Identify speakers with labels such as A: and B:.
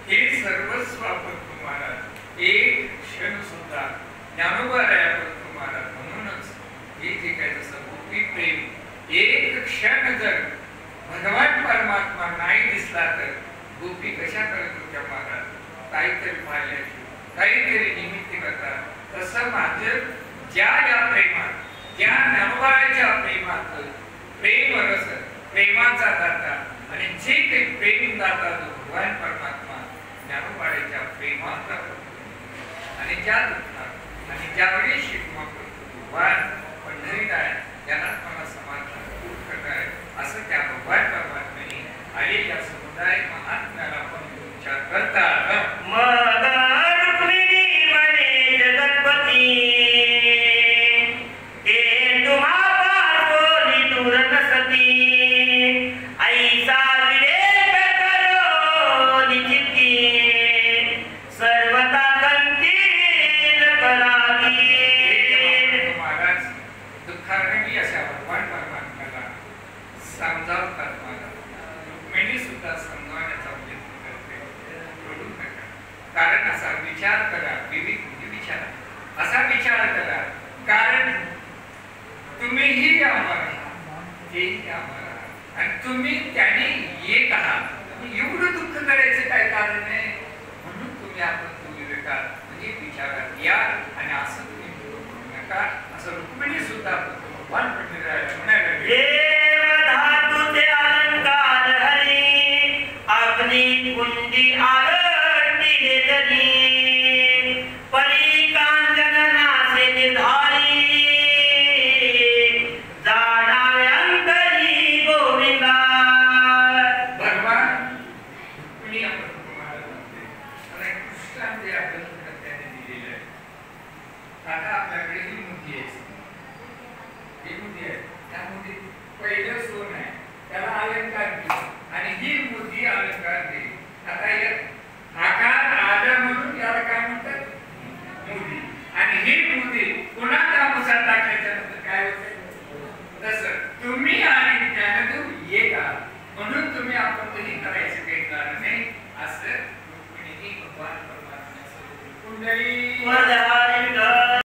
A: हे सर्वस्व आपण तुम्हाला एक क्षण सुद्धा ज्ञानोबा रायावर तुम्हाला म्हणूनच हे जे काय जसं गोपी प्रेम एक क्षण जर भगवान परमात्मा नाही दिसला तर गोपी कशा करत होत्या महाराज काहीतरी पाहिल्याची काहीतरी निमित्त करतात तसं माझं ज्या या प्रेमात ज्या ज्ञानोबाच्या प्रेमात प्रेम रस प्रेमाचा दाता आणि जे काही प्रेम दाता तो भगवान परमात्मा ज्ञानोबाच्या प्रेमात आणि ज्या दुःखात आणि ज्यावेळी शिकवा भगवान पंढरीदाय यांना मला समाधान दूर करणार असं त्या भगवान परमात्म्याने आलेल्या समुदाय महात्म्याला पण विचार करतात कारण असा विचार करा विवेक विचार असा विचार करा कारण तुम्हीही आम्हाला तेही आम्हाला आणि तुम्ही त्याने एक आहात एवढं दुःख करायचं काय कारण आहे म्हणून तुम्ही आपण विवेकात म्हणजे विचारात या आणि असं तुम्ही करू नका असं रुक्मिणी सुद्धा भगवान पंढरीरायाला म्हणायला
B: धातुचे अलंकार हरी आपली कुंडी
A: कुंडली